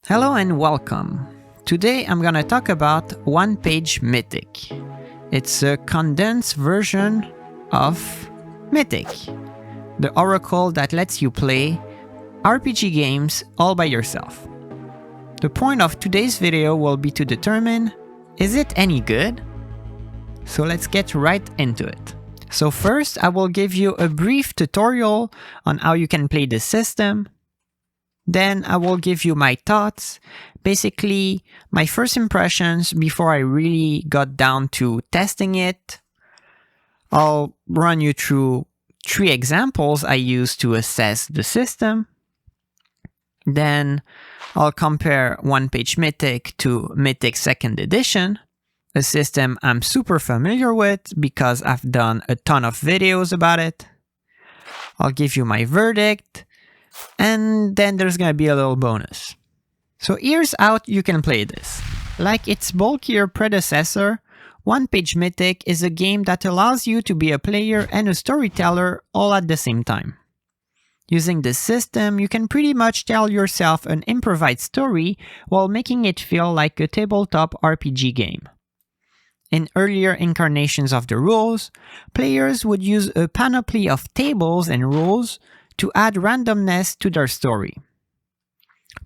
Hello and welcome. Today I'm gonna talk about one-page Mythic. It's a condensed version of Mythic, the oracle that lets you play RPG games all by yourself. The point of today's video will be to determine, is it any good? So let's get right into it. So first I will give you a brief tutorial on how you can play the system. Then I will give you my thoughts, basically my first impressions before I really got down to testing it. I'll run you through 3 examples I used to assess the system. Then I'll compare one-page Mythic to Mythic 2nd edition, a system I'm super familiar with because I've done a ton of videos about it. I'll give you my verdict. And then there's gonna be a little bonus. So here's how you can play this. Like its bulkier predecessor, one-page Mythic is a game that allows you to be a player and a storyteller all at the same time. Using this system, you can pretty much tell yourself an improvised story while making it feel like a tabletop RPG game. In earlier incarnations of the rules, players would use a panoply of tables and rules to add randomness to their story.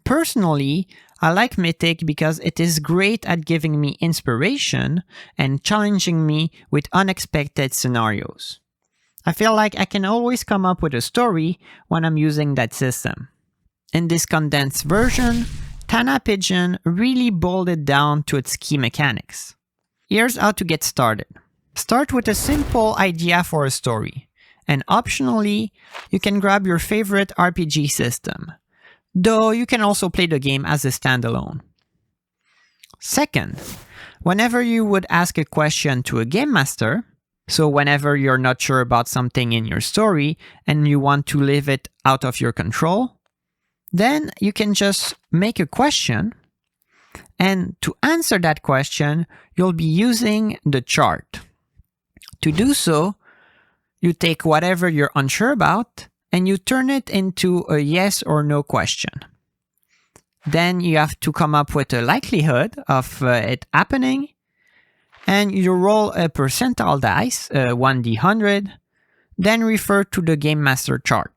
Personally, I like Mythic because it is great at giving me inspiration and challenging me with unexpected scenarios. I feel like I can always come up with a story when I'm using that system. In this condensed version, Tana Pigeon really boiled it down to its key mechanics. Here's how to get started. Start with a simple idea for a story. And optionally, you can grab your favorite RPG system, though you can also play the game as a standalone. Second, whenever you would ask a question to a game master, so whenever you're not sure about something in your story and you want to leave it out of your control, then you can just make a question, and to answer that question, you'll be using the chart. To do so, you take whatever you're unsure about and you turn it into a yes or no question. Then you have to come up with a likelihood of it happening, and you roll a percentile dice, 1d100, then refer to the Game Master chart.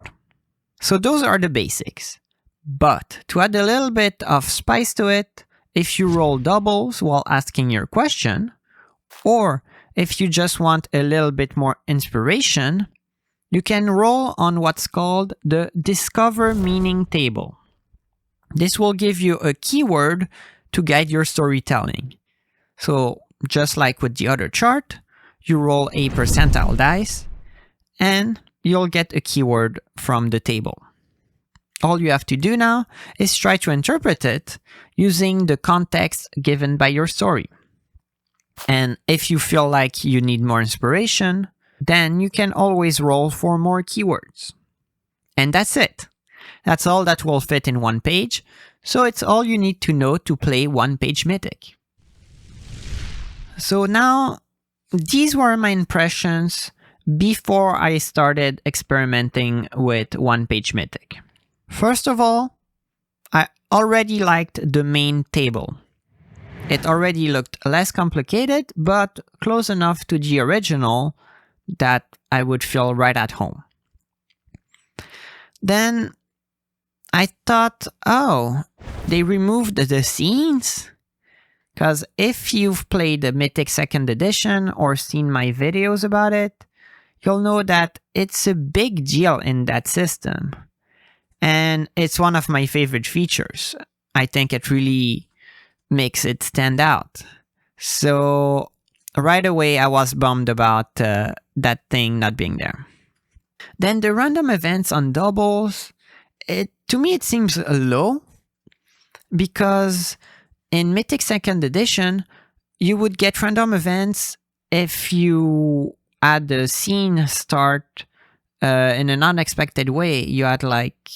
So those are the basics. But to add a little bit of spice to it, if you roll doubles while asking your question, or if you just want a little bit more inspiration, you can roll on what's called the Discover Meaning table. This will give you a keyword to guide your storytelling. So just like with the other chart, you roll a percentile dice and you'll get a keyword from the table. All you have to do now is try to interpret it using the context given by your story. And if you feel like you need more inspiration, then you can always roll for more keywords. And that's it. That's all that will fit in one page, so it's all you need to know to play one-page Mythic. So now, these were my impressions before I started experimenting with one-page Mythic. First of all, I already liked the main table. It already looked less complicated, but close enough to the original that I would feel right at home. Then I thought, oh, they removed the scenes? Because if you've played the Mythic 2nd edition or seen my videos about it, you'll know that it's a big deal in that system. And it's one of my favorite features. I think it really makes it stand out. So right away I was bummed about that thing not being there. Then the random events on doubles, to me it seems low, because in Mythic 2nd edition you would get random events if you had the scene start in an unexpected way. You had like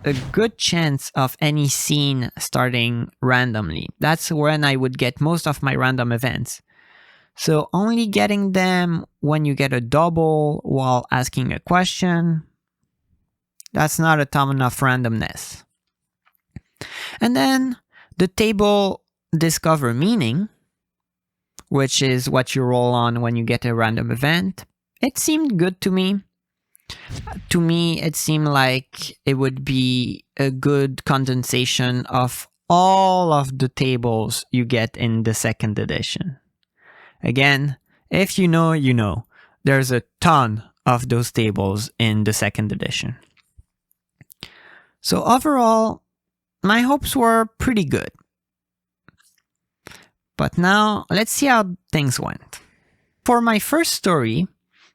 a good chance of any scene starting randomly. That's when I would get most of my random events. So only getting them when you get a double while asking a question, that's not a ton of randomness. And then The table discover meaning, which is what you roll on when you get a random event, it seemed good to me. To me, it seemed like it would be a good condensation of all of the tables you get in the second edition. Again, if you know, you know. There's a ton of those tables in the second edition. So overall, my hopes were pretty good. But now, let's see how things went. For my first story,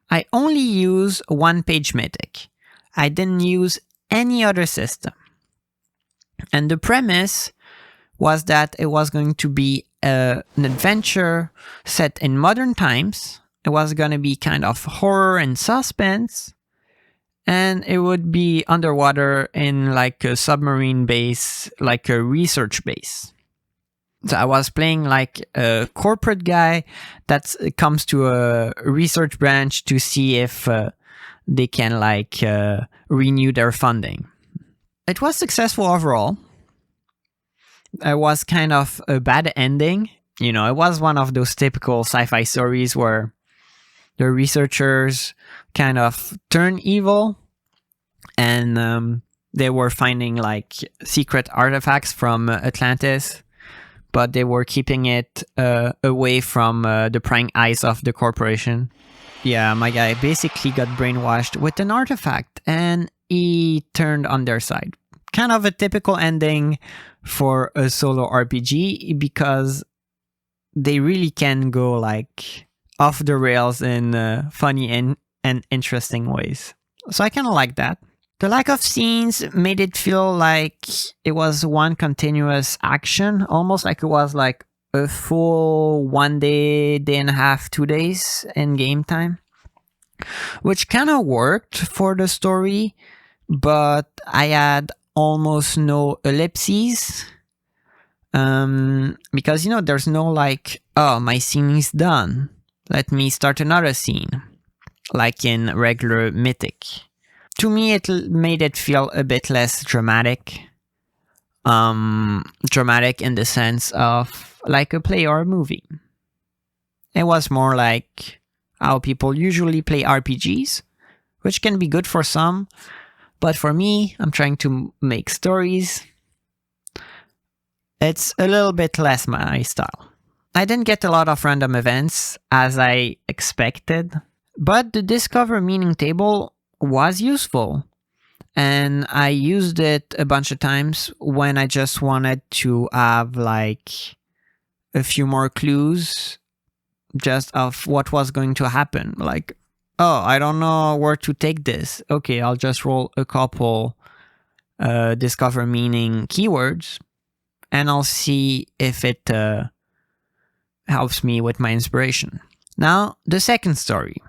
I only use one-page Mythic. I didn't use any other system. And the premise was that it was going to be an adventure set in modern times. It was going to be kind of horror and suspense. And it would be underwater in like a submarine base, like a research base. So I was playing like a corporate guy that comes to a research branch to see if they can like renew their funding. It was successful overall. It was kind of a bad ending. You know, it was one of those typical sci-fi stories where the researchers kind of turn evil and they were finding like secret artifacts from Atlantis, but they were keeping it away from the prying eyes of the corporation. Yeah, my guy basically got brainwashed with an artifact and he turned on their side. Kind of a typical ending for a solo RPG because they really can go like off the rails in funny and interesting ways. So I kind of like that. The lack of scenes made it feel like it was one continuous action, almost like it was like a full 1 day, day and a half, 2 days in game time, which kind of worked for the story, but I had almost no ellipses because, you know, there's no like, oh, my scene is done, let me start another scene, like in regular Mythic. To me, it made it feel a bit less dramatic. Dramatic in the sense of like a play or a movie. It was more like how people usually play RPGs, which can be good for some, but for me, I'm trying to make stories. It's a little bit less my style. I didn't get a lot of random events as I expected, but the Discover Meaning table was useful. And I used it a bunch of times when I just wanted to have like a few more clues just of what was going to happen. Like, oh, I don't know where to take this. Okay, I'll just roll a couple Discover Meaning keywords and I'll see if it helps me with my inspiration. Now, the second story.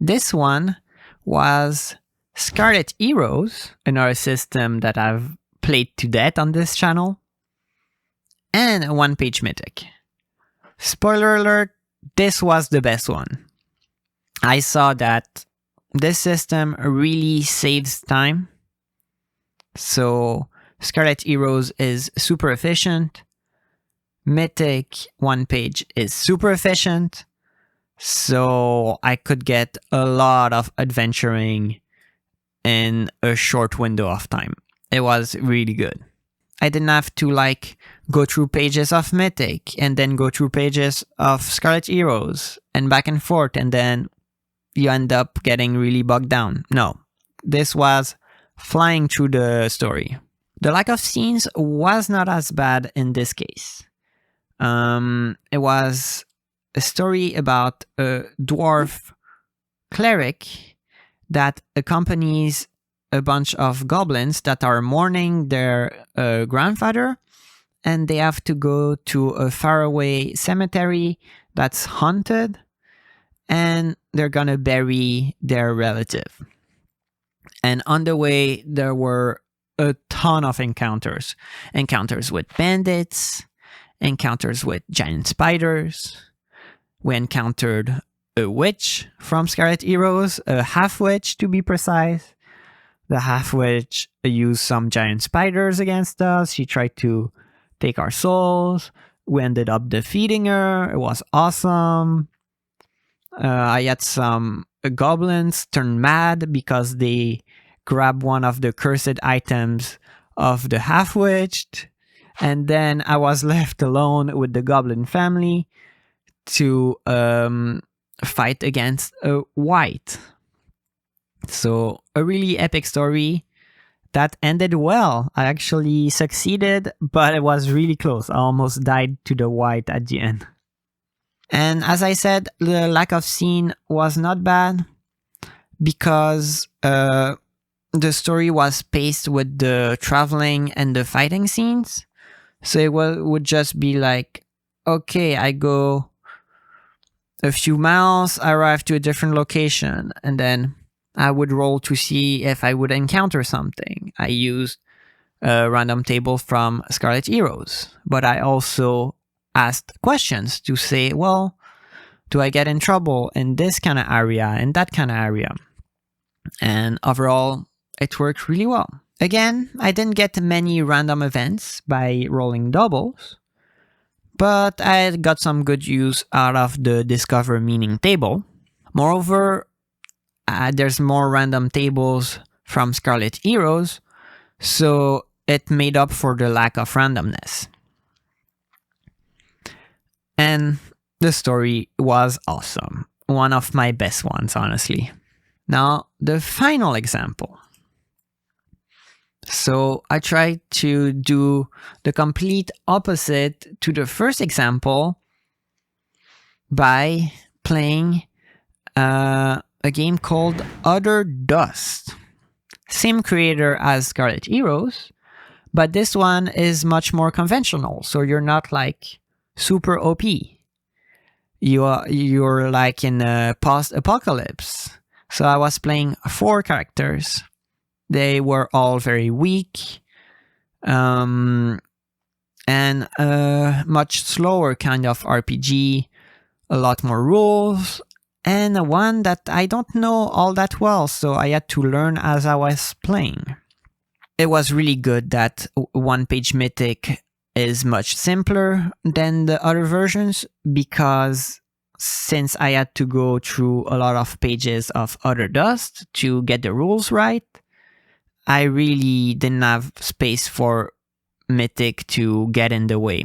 This one was Scarlet Heroes, another system that I've played to death on this channel, and a one-page Mythic. Spoiler alert, this was the best one. I saw that this system really saves time. So Scarlet Heroes is super efficient. Mythic one page is super efficient. So I could get a lot of adventuring in a short window of time. It was really good. I didn't have to like go through pages of Mythic and then go through pages of Scarlet Heroes and back and forth, and then you end up getting really bogged down. No, this was flying through the story. The lack of scenes was not as bad in this case. It was a story about a dwarf cleric that accompanies a bunch of goblins that are mourning their grandfather, and they have to go to a faraway cemetery that's haunted, and they're gonna bury their relative. And on the way, there were a ton of encounters. Encounters with bandits, encounters with giant spiders. We encountered a witch from Scarlet Heroes, a half-witch to be precise. The half-witch used some giant spiders against us. She tried to take our souls. We ended up defeating her. It was awesome. I had some goblins turn mad because they grabbed one of the cursed items of the half-witch. And then I was left alone with the goblin family to fight against a white. So a really epic story that ended well. I actually succeeded, but it was really close. I almost died to the white at the end. And as I said, the lack of scene was not bad because the story was paced with the traveling and the fighting scenes. So it would just be like, okay, I go a few miles, I arrive to a different location, and then I would roll to see if I would encounter something. I used a random table from Scarlet Heroes, but I also asked questions to say, well, do I get in trouble in this kind of area, in that kind of area? And overall, it worked really well. Again, I didn't get many random events by rolling doubles, but I got some good use out of the Discover Meaning table. Moreover, there's more random tables from Scarlet Heroes, so it made up for the lack of randomness. And the story was awesome. One of my best ones, honestly. Now, the final example. So I tried to do the complete opposite to the first example by playing a game called Other Dust. Same creator as Scarlet Heroes, but this one is much more conventional. So you're not like super OP. You're like in a post-apocalypse. So I was playing 4 characters. They were all very weak, and a much slower kind of RPG, a lot more rules, and one that I don't know all that well, so I had to learn as I was playing. It was really good that one-page Mythic is much simpler than the other versions, because since I had to go through a lot of pages of Other Dust to get the rules right, I really didn't have space for Mythic to get in the way.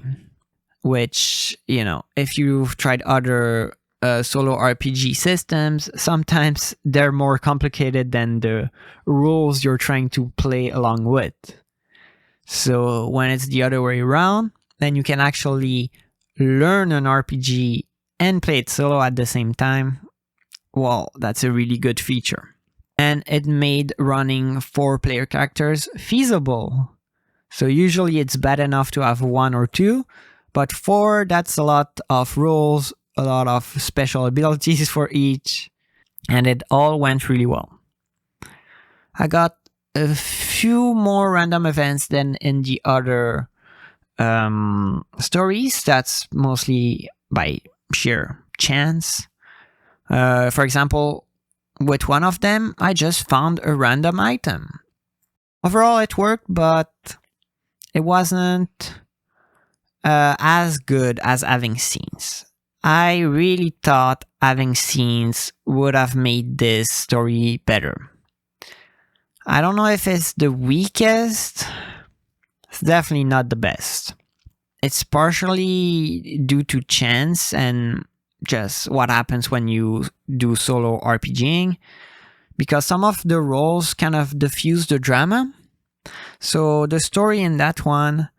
Which, you know, if you've tried other solo RPG systems, sometimes they're more complicated than the rules you're trying to play along with. So when it's the other way around, then you can actually learn an RPG and play it solo at the same time. Well, that's a really good feature. And it made running 4-player characters feasible. So usually it's bad enough to have 1 or 2, but 4, that's a lot of rules, a lot of special abilities for each, and it all went really well. I got a few more random events than in the other stories. That's mostly by sheer chance. For example, with one of them, I just found a random item. Overall, it worked, but it wasn't as good as having scenes. I really thought having scenes would have made this story better. I don't know if it's the weakest. It's definitely not the best. It's partially due to chance and just what happens when you do solo RPGing, because some of the roles kind of diffuse the drama. So the story in that one,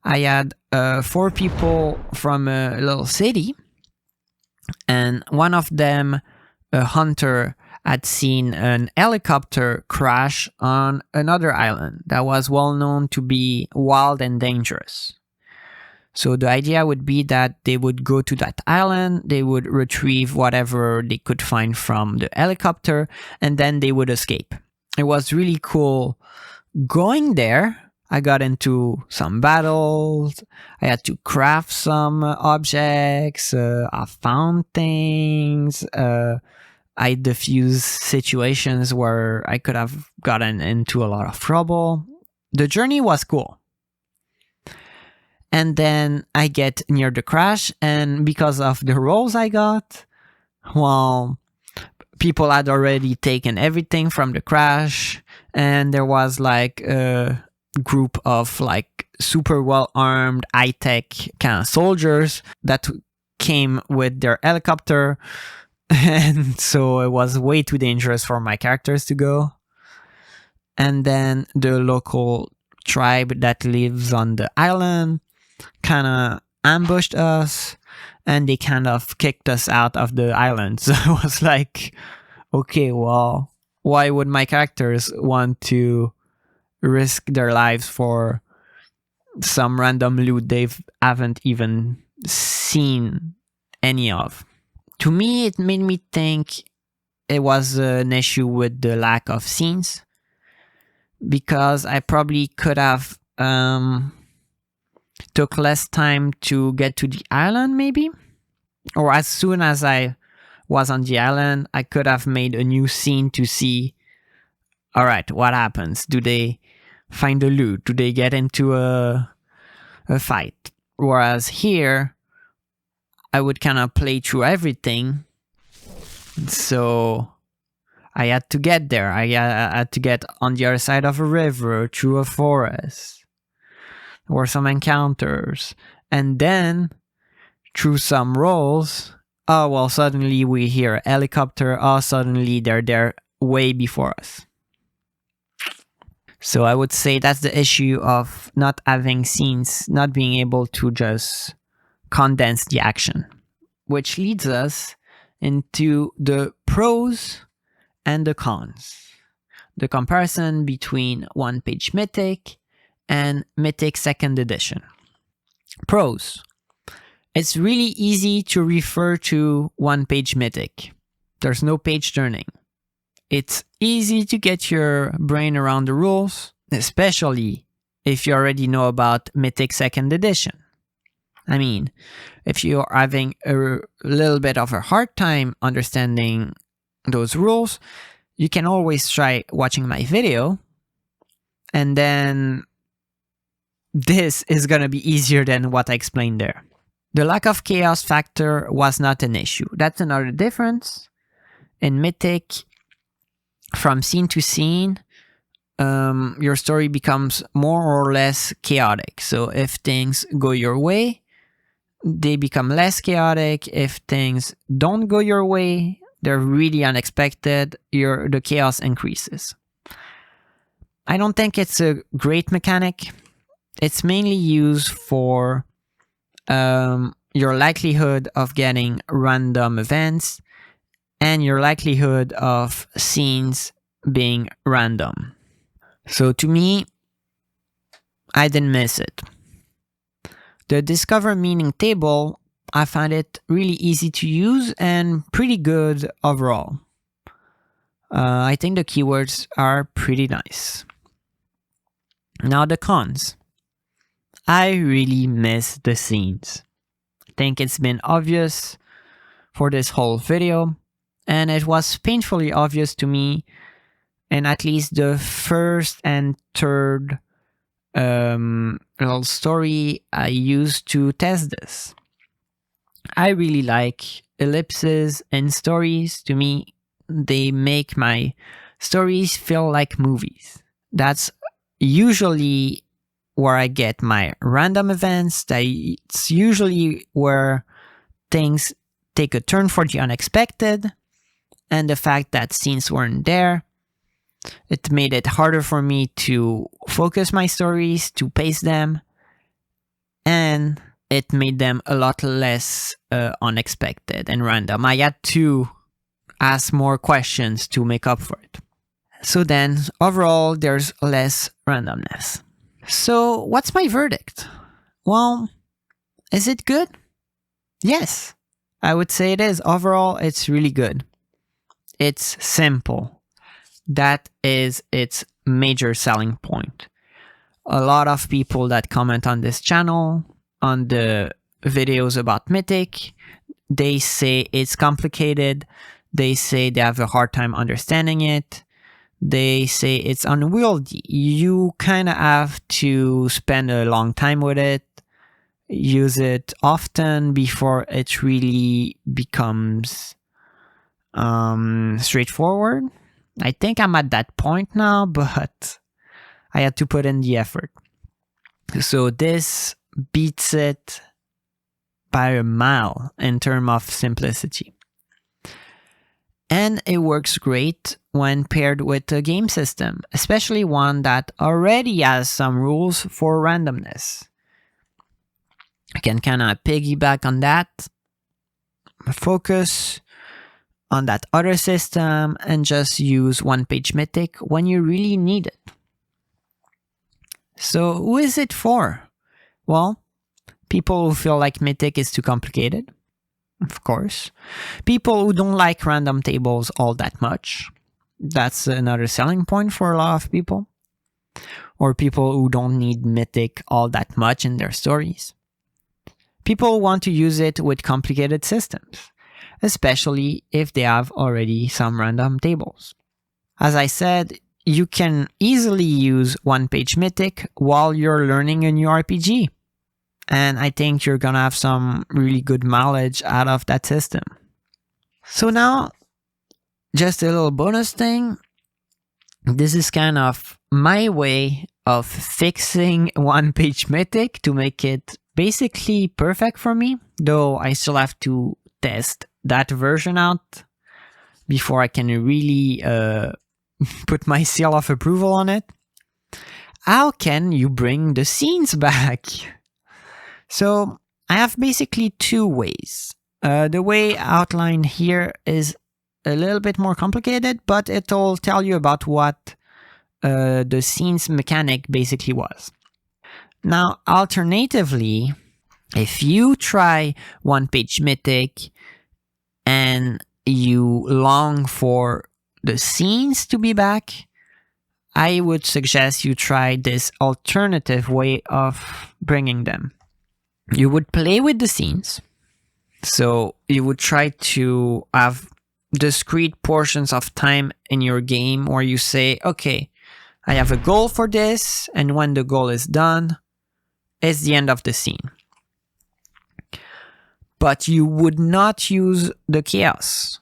I had 4 people from a little city, and one of them, a hunter, had seen an helicopter crash on another island that was well known to be wild and dangerous. So the idea would be that they would go to that island, they would retrieve whatever they could find from the helicopter, and then they would escape. It was really cool going there. I got into some battles, I had to craft some objects, I found things, I diffuse situations where I could have gotten into a lot of trouble. The journey was cool. And then I get near the crash, and because of the rolls I got, well, people had already taken everything from the crash, and there was like a group of like super well-armed, high-tech kind of soldiers that came with their helicopter, and so it was way too dangerous for my characters to go. And then the local tribe that lives on the island kind of ambushed us, and they kind of kicked us out of the island. So I was like, okay, well, why would my characters want to risk their lives for some random loot they haven't even seen any of? To me, it made me think it was an issue with the lack of scenes, because I probably could have took less time to get to the island, maybe, or as soon as I was on the island, I could have made a new scene to see, all right, what happens? Do they find the loot? Do they get into a fight? Whereas here, I would kind of play through everything. So I had to get there. I had to get on the other side of a river, through a forest, or some encounters. And then, through some rolls, oh, well, suddenly we hear a helicopter. Oh, suddenly they're there way before us. So I would say that's the issue of not having scenes, not being able to just condense the action. Which leads us into the pros and the cons. The comparison between one-page Mythic and Mythic 2nd edition. Pros. It's really easy to refer to one-page Mythic. There's no page turning. It's easy to get your brain around the rules, especially if you already know about Mythic 2nd edition. I mean, if you're having a little bit of a hard time understanding those rules, you can always try watching my video, and then this is gonna be easier than what I explained there. The lack of chaos factor was not an issue. That's another difference. In Mythic, from scene to scene, your story becomes more or less chaotic. So if things go your way, they become less chaotic. If things don't go your way, they're really unexpected, the chaos increases. I don't think it's a great mechanic. It's mainly used for your likelihood of getting random events and your likelihood of scenes being random. So to me, I didn't miss it. The Discover Meaning table, I find it really easy to use and pretty good overall. I think the keywords are pretty nice. Now the cons. I really miss the scenes. I think it's been obvious for this whole video, and it was painfully obvious to me in at least the first and third little story I used to test this. I really like ellipses in stories. To me, they make my stories feel like movies. That's usually where I get my random events. It's usually where things take a turn for the unexpected, and the fact that scenes weren't there, it made it harder for me to focus my stories, to pace them, and it made them a lot less unexpected and random. I had to ask more questions to make up for it. So then, overall, there's less randomness. So, what's my verdict? Well, is it good? Yes, I would say it is. Overall, it's really good. It's simple. That is its major selling point. A lot of people that comment on this channel, on the videos about Mythic, they say it's complicated. They say they have a hard time understanding it. They say it's unwieldy. You kind of have to spend a long time with it, use it often before it really becomes straightforward. I think I'm at that point now, but I had to put in the effort. So this beats it by a mile in terms of simplicity. And it works great when paired with a game system, especially one that already has some rules for randomness. I can kind of piggyback on that, focus on that other system, and just use one-page Mythic when you really need it. So who is it for? Well, people who feel like Mythic is too complicated, of course. People who don't like random tables all that much. That's another selling point for a lot of people. Or people who don't need Mythic all that much in their stories. People who want to use it with complicated systems, especially if they have already some random tables. As I said, you can easily use one-page Mythic while you're learning a new RPG. And I think you're gonna have some really good mileage out of that system. So now, just a little bonus thing. This is kind of my way of fixing one-page Mythic to make it basically perfect for me, though I still have to test that version out before I can really put my seal of approval on it. How can you bring the scenes back? So I have basically two ways. The way outlined here is a little bit more complicated, but it'll tell you about what the scenes mechanic basically was. Now, alternatively, if you try one-page Mythic and you long for the scenes to be back, I would suggest you try this alternative way of bringing them. You would play with the scenes. So you would try to have discrete portions of time in your game where you say, okay, I have a goal for this, and when the goal is done, it's the end of the scene. But you would not use the chaos.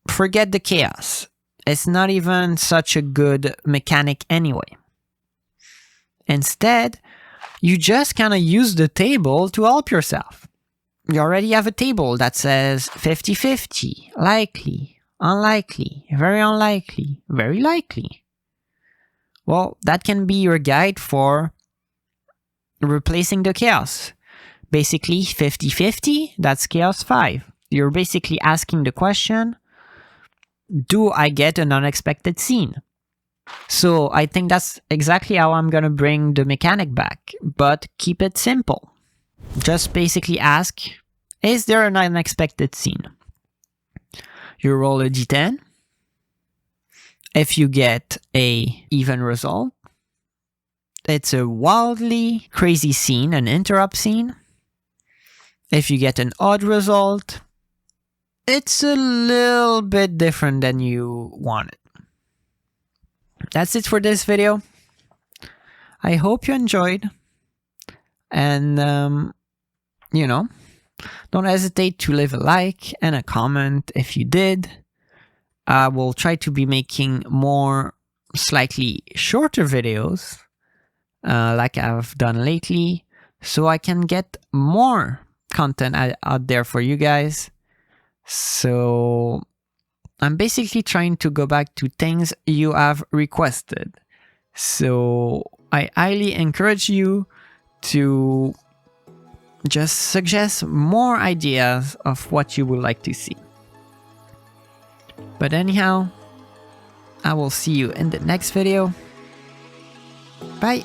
Forget the chaos. It's not even such a good mechanic anyway. Instead, you just kind of use the table to help yourself. You already have a table that says 50-50, likely, unlikely, very unlikely, very likely. Well, that can be your guide for replacing the chaos. Basically, 50-50, that's chaos 5. You're basically asking the question, do I get an unexpected scene? So I think that's exactly how I'm gonna bring the mechanic back, but keep it simple. Just basically ask, is there an unexpected scene? You roll a d10. If you get a even result, it's a wildly crazy scene, an interrupt scene. If you get an odd result, it's a little bit different than you wanted. That's it for this video. I hope you enjoyed. And, don't hesitate to leave a like and a comment if you did. I will try to be making more slightly shorter videos like I've done lately, so I can get more content out there for you guys. So I'm basically trying to go back to things you have requested. So I highly encourage you to just suggest more ideas of what you would like to see. But anyhow, I will see you in the next video. Bye!